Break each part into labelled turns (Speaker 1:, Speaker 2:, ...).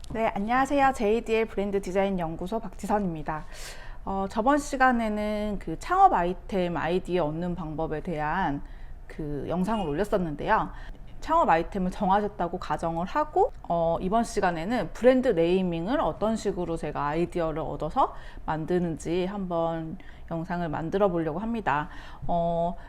Speaker 1: 네, 안녕하세요. JDL 브랜드 디자인 연구소 박지선입니다. 저번 시간에는 그 창업 아이템 아이디어 얻는 방법에 대한 그 영상을 올렸었는데요. 창업 아이템을 정하셨다고 가정을 하고 이번 시간에는 브랜드 네이밍을 어떤 식으로 제가 아이디어를 얻어서 만드는지 한번 영상을 만들어 보려고 합니다.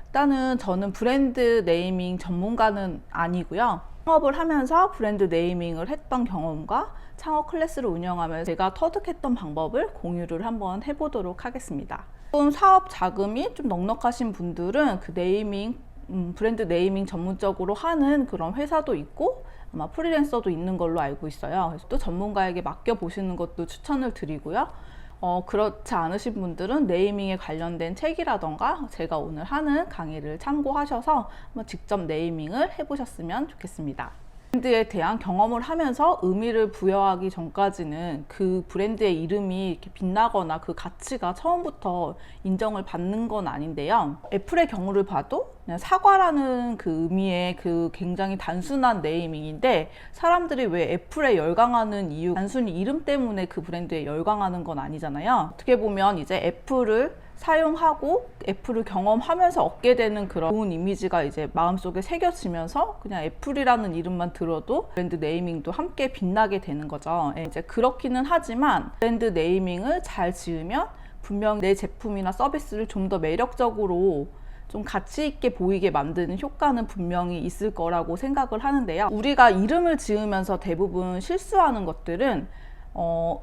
Speaker 1: 일단은 저는 브랜드 네이밍 전문가는 아니고요. 창업을 하면서 브랜드 네이밍을 했던 경험과 창업 클래스를 운영하면서 제가 터득했던 방법을 공유를 한번 해보도록 하겠습니다. 좀 사업 자금이 좀 넉넉하신 분들은 그 네이밍 브랜드 네이밍 전문적으로 하는 그런 회사도 있고 아마 프리랜서도 있는 걸로 알고 있어요. 그래서 또 전문가에게 맡겨보시는 것도 추천을 드리고요. 그렇지 않으신 분들은 네이밍에 관련된 책이라던가 제가 오늘 하는 강의를 참고하셔서 한번 직접 네이밍을 해보셨으면 좋겠습니다. 브랜드에 대한 경험을 하면서 의미를 부여하기 전까지는 그 브랜드의 이름이 이렇게 빛나거나 그 가치가 처음부터 인정을 받는 건 아닌데요. 애플의 경우를 봐도 그냥 사과라는 그 의미의 그 굉장히 단순한 네이밍인데 사람들이 왜 애플에 열광하는 이유, 단순히 이름 때문에 그 브랜드에 열광하는 건 아니잖아요. 어떻게 보면 이제 애플을 사용하고 애플을 경험하면서 얻게 되는 그런 좋은 이미지가 이제 마음속에 새겨지면서 그냥 애플이라는 이름만 들어도 브랜드 네이밍도 함께 빛나게 되는 거죠. 이제 그렇기는 하지만 브랜드 네이밍을 잘 지으면 분명 내 제품이나 서비스를 좀 더 매력적으로 좀 가치 있게 보이게 만드는 효과는 분명히 있을 거라고 생각을 하는데요. 우리가 이름을 지으면서 대부분 실수하는 것들은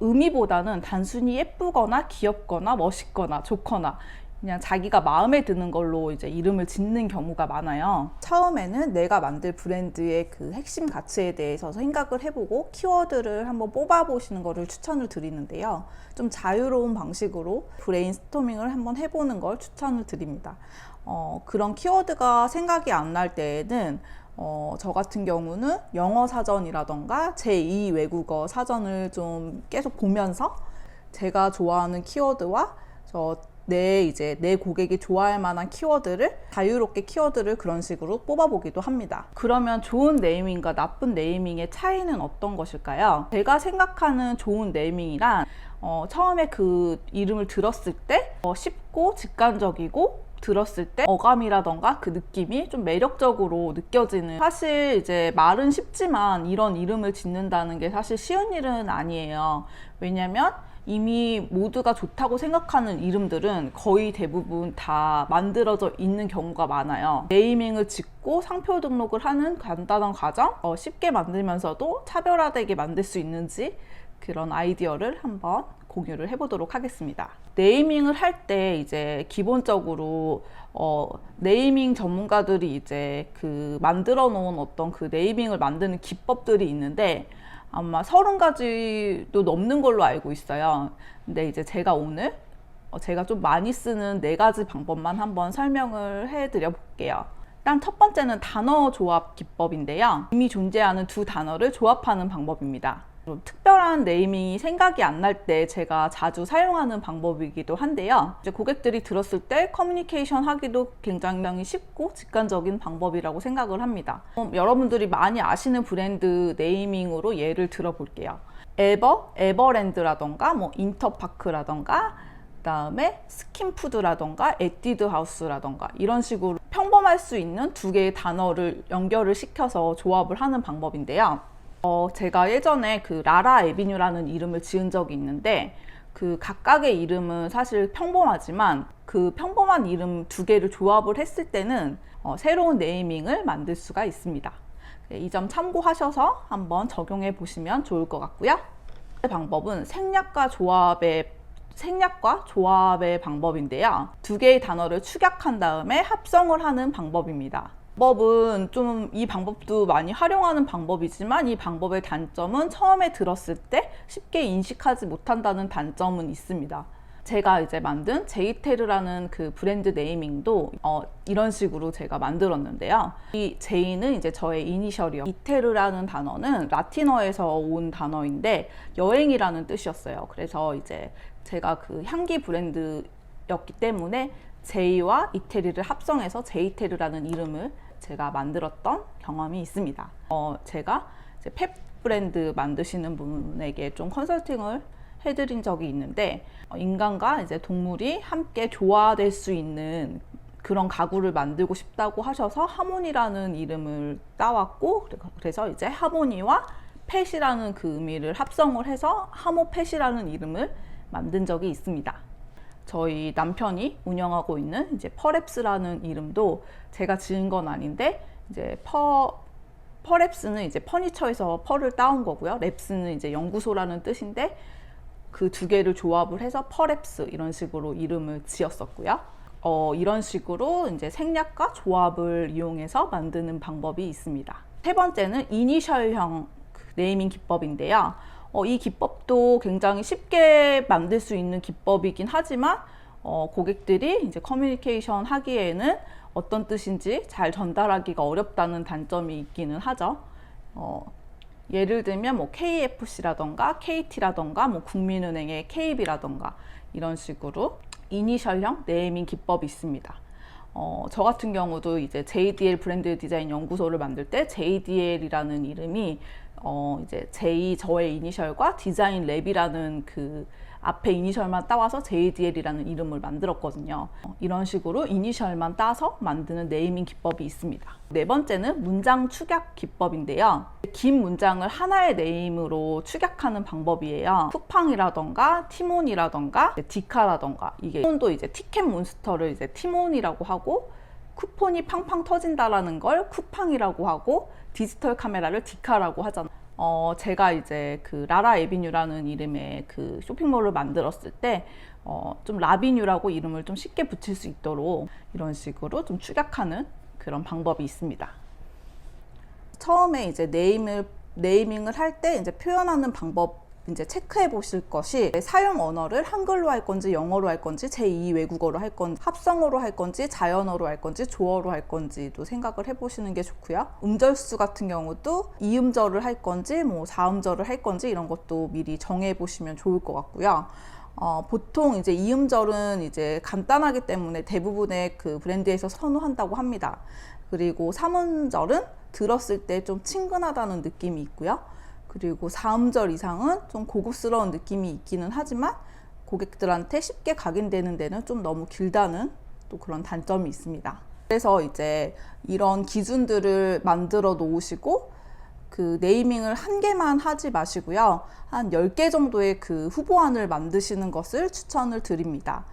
Speaker 1: 의미보다는 단순히 예쁘거나 귀엽거나 멋있거나 좋거나 그냥 자기가 마음에 드는 걸로 이제 이름을 짓는 경우가 많아요. 처음에는 내가 만들 브랜드의 그 핵심 가치에 대해서 생각을 해보고 키워드를 한번 뽑아보시는 것을 추천을 드리는데요. 좀 자유로운 방식으로 브레인스토밍을 한번 해보는 걸 추천을 드립니다. 그런 키워드가 생각이 안 날 때에는 저 같은 경우는 영어 사전이라던가 제2 외국어 사전을 좀 계속 보면서 제가 좋아하는 키워드와 내 고객이 좋아할 만한 키워드를 자유롭게 키워드를 그런 식으로 뽑아보기도 합니다. 그러면 좋은 네이밍과 나쁜 네이밍의 차이는 어떤 것일까요? 제가 생각하는 좋은 네이밍이란 처음에 그 이름을 들었을 때 쉽고 직관적이고 들었을 때 어감이라던가 그 느낌이 좀 매력적으로 느껴지는, 사실 이제 말은 쉽지만 이런 이름을 짓는다는 게 사실 쉬운 일은 아니에요. 왜냐면 이미 모두가 좋다고 생각하는 이름들은 거의 대부분 다 만들어져 있는 경우가 많아요. 네이밍을 짓고 상표 등록을 하는 간단한 과정, 쉽게 만들면서도 차별화되게 만들 수 있는지 그런 아이디어를 한번 공유를 해보도록 하겠습니다. 네이밍을 할 때 이제 기본적으로 네이밍 전문가들이 이제 그 만들어 놓은 어떤 그 네이밍을 만드는 기법들이 있는데 아마 30가지도 넘는 걸로 알고 있어요. 근데 이제 제가 오늘 제가 좀 많이 쓰는 4가지 방법만 한번 설명을 해드려 볼게요. 일단 첫 번째는 단어 조합 기법인데요. 이미 존재하는 두 단어를 조합하는 방법입니다. 특별한 네이밍이 생각이 안 날 때 제가 자주 사용하는 방법이기도 한데요. 이제 고객들이 들었을 때 커뮤니케이션 하기도 굉장히 쉽고 직관적인 방법이라고 생각을 합니다. 여러분들이 많이 아시는 브랜드 네이밍으로 예를 들어 볼게요. 에버랜드라던가 인터파크라던가 그다음에 스킨푸드라던가 에뛰드하우스라던가 이런 식으로 평범할 수 있는 두 개의 단어를 연결을 시켜서 조합을 하는 방법인데요. 제가 예전에 그 라라 에비뉴라는 이름을 지은 적이 있는데 그 각각의 이름은 사실 평범하지만 그 평범한 이름 두 개를 조합을 했을 때는 새로운 네이밍을 만들 수가 있습니다. 이 점 참고하셔서 한번 적용해 보시면 좋을 것 같고요. 방법은 생략과 조합의 방법인데요. 두 개의 단어를 축약한 다음에 합성을 하는 방법입니다. 이 방법도 많이 활용하는 방법이지만 이 방법의 단점은 처음에 들었을 때 쉽게 인식하지 못한다는 단점은 있습니다. 제가 이제 만든 제이테르라는 그 브랜드 네이밍도 이런 식으로 제가 만들었는데요. 이 제이는 이제 저의 이니셜이요. 이테르라는 단어는 라틴어에서 온 단어인데 여행이라는 뜻이었어요. 그래서 이제 제가 그 향기 브랜드였기 때문에 제이와 이태리를 합성해서 제이테르라는 이름을 제가 만들었던 경험이 있습니다. 제가 이제 브랜드 만드시는 분에게 좀 컨설팅을 해드린 적이 있는데, 인간과 이제 동물이 함께 조화될 수 있는 그런 가구를 만들고 싶다고 하셔서 하모니라는 이름을 따왔고, 그래서 이제 하모니와 펫이라는 그 의미를 합성을 해서 하모펫이라는 이름을 만든 적이 있습니다. 저희 남편이 운영하고 있는 이제 퍼랩스라는 이름도 제가 지은 건 아닌데, 이제 퍼랩스는 이제 퍼니처에서 펄을 따온 거고요. 랩스는 이제 연구소라는 뜻인데, 그 두 개를 조합을 해서 퍼랩스 이런 식으로 이름을 지었었고요. 이런 식으로 이제 생략과 조합을 이용해서 만드는 방법이 있습니다. 세 번째는 이니셜형 네이밍 기법인데요. 이 기법도 굉장히 쉽게 만들 수 있는 기법이긴 하지만 고객들이 이제 커뮤니케이션 하기에는 어떤 뜻인지 잘 전달하기가 어렵다는 단점이 있기는 하죠. 예를 들면 뭐 KFC라던가 KT라던가 뭐 국민은행의 KB라던가 이런 식으로 이니셜형 네이밍 기법이 있습니다. 저 같은 경우도 이제 JDL 브랜드 디자인 연구소를 만들 때 JDL이라는 이름이 이제 저의 이니셜과 디자인 랩이라는 그 앞에 이니셜만 따와서 JDL이라는 이름을 만들었거든요. 이런 식으로 이니셜만 따서 만드는 네이밍 기법이 있습니다. 네 번째는 문장 축약 기법인데요. 긴 문장을 하나의 네임으로 축약하는 방법이에요. 쿠팡이라던가 티몬이라던가 디카라던가, 이게 티몬도 이제 티켓 몬스터를 이제 티몬이라고 하고, 쿠폰이 팡팡 터진다라는 걸 쿠팡이라고 하고, 디지털 카메라를 디카라고 하잖아요. 제가 이제 그 라라 에비뉴라는 이름의 그 쇼핑몰을 만들었을 때 좀 라비뉴라고 이름을 좀 쉽게 붙일 수 있도록 이런 식으로 좀 축약하는 그런 방법이 있습니다. 처음에 이제 네이밍을 할 때 이제 표현하는 방법 이제 체크해 보실 것이, 사용 언어를 한글로 할 건지 영어로 할 건지 제2 외국어로 할 건지 합성어로 할 건지 자연어로 할 건지 조어로 할 건지도 생각을 해 보시는 게 좋고요. 음절수 같은 경우도 이음절을 할 건지 뭐 사음절을 할 건지 이런 것도 미리 정해 보시면 좋을 것 같고요. 보통 이제 이음절은 이제 간단하기 때문에 대부분의 그 브랜드에서 선호한다고 합니다. 그리고 삼음절은 들었을 때 좀 친근하다는 느낌이 있고요. 그리고 4음절 이상은 좀 고급스러운 느낌이 있기는 하지만 고객들한테 쉽게 각인되는 데는 좀 너무 길다는 또 그런 단점이 있습니다. 그래서 이제 이런 기준들을 만들어 놓으시고 그 네이밍을 한 개만 하지 마시고요. 한 10개 정도의 그 후보안을 만드시는 것을 추천을 드립니다.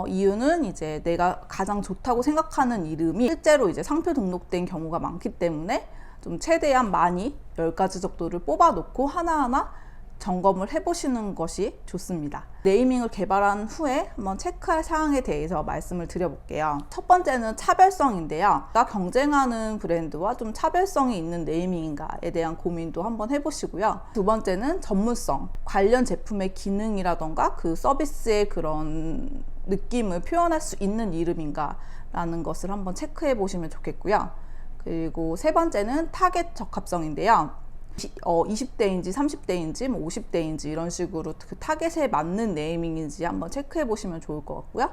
Speaker 1: 이유는 이제 내가 가장 좋다고 생각하는 이름이 실제로 이제 상표 등록된 경우가 많기 때문에 좀 최대한 많이 10가지 정도를 뽑아 놓고 하나하나 점검을 해보시는 것이 좋습니다. 네이밍을 개발한 후에 한번 체크할 사항에 대해서 말씀을 드려볼게요. 첫 번째는 차별성인데요. 내가 경쟁하는 브랜드와 좀 차별성이 있는 네이밍인가에 대한 고민도 한번 해보시고요. 두 번째는 전문성, 관련 제품의 기능이라던가 그 서비스의 그런 느낌을 표현할 수 있는 이름인가 라는 것을 한번 체크해 보시면 좋겠고요. 그리고 세 번째는 타겟 적합성인데요. 20대인지 30대인지 뭐 50대인지 이런 식으로 그 타겟에 맞는 네이밍인지 한번 체크해 보시면 좋을 것 같고요.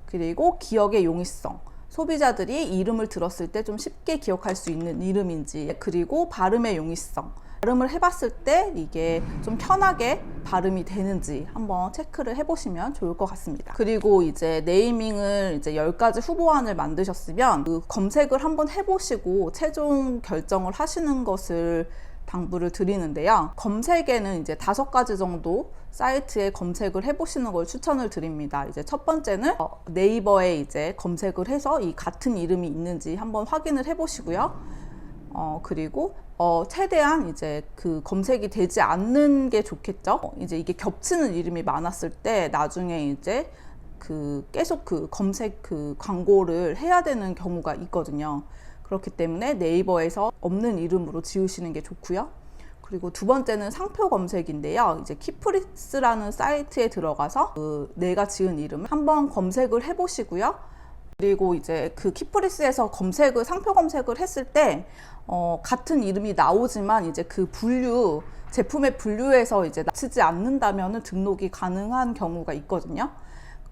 Speaker 1: 그리고 기억의 용이성, 소비자들이 이름을 들었을 때 좀 쉽게 기억할 수 있는 이름인지, 그리고 발음의 용이성, 발음을 해봤을 때 이게 좀 편하게 발음이 되는지 한번 체크를 해보시면 좋을 것 같습니다. 그리고 이제 네이밍을 이제 10가지 후보안을 만드셨으면 그 검색을 한번 해보시고 최종 결정을 하시는 것을 당부를 드리는데요. 검색에는 이제 5가지 정도 사이트에 검색을 해보시는 걸 추천을 드립니다. 이제 첫 번째는 네이버에 이제 검색을 해서 이 같은 이름이 있는지 한번 확인을 해보시고요. 그리고 최대한 이제 그 검색이 되지 않는 게 좋겠죠. 이제 이게 겹치는 이름이 많았을 때 나중에 이제 그 계속 그 검색 그 광고를 해야 되는 경우가 있거든요. 그렇기 때문에 네이버에서 없는 이름으로 지으시는 게 좋고요. 그리고 두 번째는 상표 검색인데요. 이제 키프리스라는 사이트에 들어가서 그 내가 지은 이름을 한번 검색을 해보시고요. 그리고 이제 그 키프리스에서 상표 검색을 했을 때 같은 이름이 나오지만 이제 그 제품의 분류에서 이제 맞추지 않는다면 등록이 가능한 경우가 있거든요.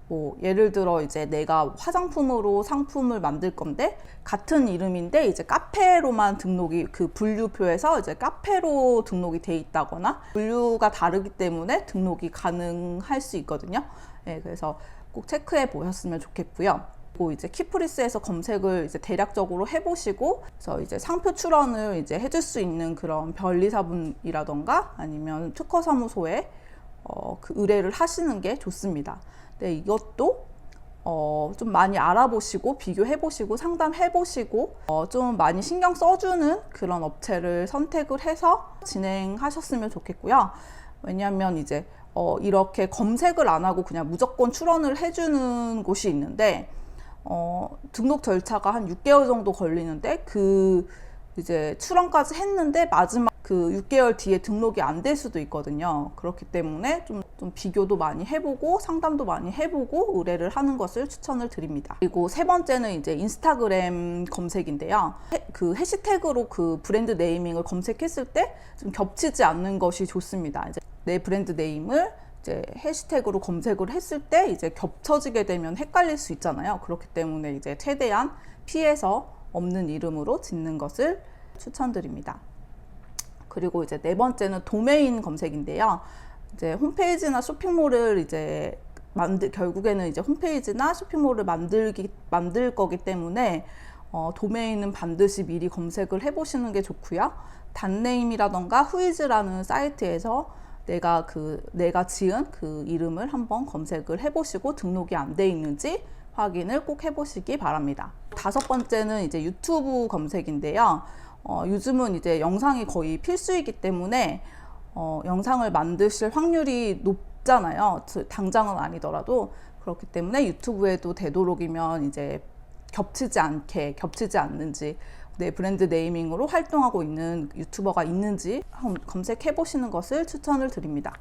Speaker 1: 뭐 예를 들어 이제 내가 화장품으로 상품을 만들 건데 같은 이름인데 이제 카페로만 등록이 그 분류표에서 이제 카페로 등록이 돼 있다거나 분류가 다르기 때문에 등록이 가능할 수 있거든요. 네, 그래서 꼭 체크해 보셨으면 좋겠고요. 그리고 이제 키프리스에서 검색을 이제 대략적으로 해보시고, 그래서 이제 상표 출원을 이제 해줄 수 있는 그런 변리사분이라던가 아니면 특허사무소에 그 의뢰를 하시는 게 좋습니다. 네, 이것도 좀 많이 알아보시고 비교해보시고 상담해보시고 좀 많이 신경 써주는 그런 업체를 선택을 해서 진행하셨으면 좋겠고요. 왜냐하면 이제 이렇게 검색을 안 하고 그냥 무조건 출원을 해주는 곳이 있는데 등록 절차가 한 6개월 정도 걸리는데 그 이제 출원까지 했는데 마지막 그 6개월 뒤에 등록이 안 될 수도 있거든요. 그렇기 때문에 좀 비교도 많이 해보고 상담도 많이 해보고 의뢰를 하는 것을 추천을 드립니다. 그리고 세 번째는 이제 인스타그램 검색인데요. 그 해시태그로 그 브랜드 네이밍을 검색했을 때 좀 겹치지 않는 것이 좋습니다. 이제 내 브랜드 네임을 이제 해시태그로 검색을 했을 때 이제 겹쳐지게 되면 헷갈릴 수 있잖아요. 그렇기 때문에 이제 최대한 피해서 없는 이름으로 짓는 것을 추천드립니다. 그리고 이제 네 번째는 도메인 검색인데요. 이제 홈페이지나 쇼핑몰을 이제 결국에는 이제 홈페이지나 쇼핑몰을 만들 거기 때문에 도메인은 반드시 미리 검색을 해보시는 게 좋고요. 단네임이라던가 후이즈라는 사이트에서 내가 지은 그 이름을 한번 검색을 해보시고 등록이 안 돼 있는지 확인을 꼭 해보시기 바랍니다. 다섯 번째는 이제 유튜브 검색인데요. 요즘은 이제 영상이 거의 필수이기 때문에 영상을 만드실 확률이 높잖아요. 당장은 아니더라도. 그렇기 때문에 유튜브에도 되도록이면 이제 겹치지 않는지 내 브랜드 네이밍으로 활동하고 있는 유튜버가 있는지 한번 검색해 보시는 것을 추천을 드립니다.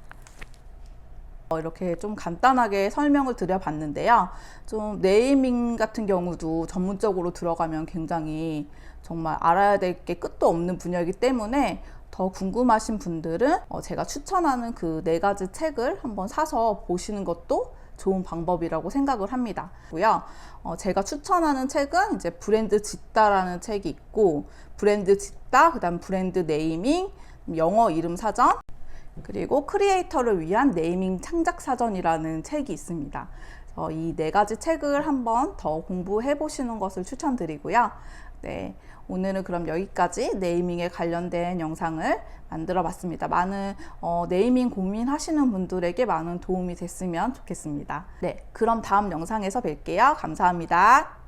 Speaker 1: 이렇게 좀 간단하게 설명을 드려봤는데요. 좀 네이밍 같은 경우도 전문적으로 들어가면 굉장히 정말 알아야 될 게 끝도 없는 분야이기 때문에 더 궁금하신 분들은 제가 추천하는 그 4가지 책을 한번 사서 보시는 것도 좋은 방법이라고 생각을 합니다. 제가 추천하는 책은 이제 브랜드 짓다라는 책이 있고, 브랜드 짓다, 그다음 브랜드 네이밍, 영어 이름 사전, 그리고 크리에이터를 위한 네이밍 창작 사전이라는 책이 있습니다. 이 4가지 책을 한번 더 공부해 보시는 것을 추천드리고요. 네, 오늘은 그럼 여기까지 네이밍에 관련된 영상을 만들어 봤습니다. 많은 네이밍 고민하시는 분들에게 많은 도움이 됐으면 좋겠습니다. 네, 그럼 다음 영상에서 뵐게요. 감사합니다.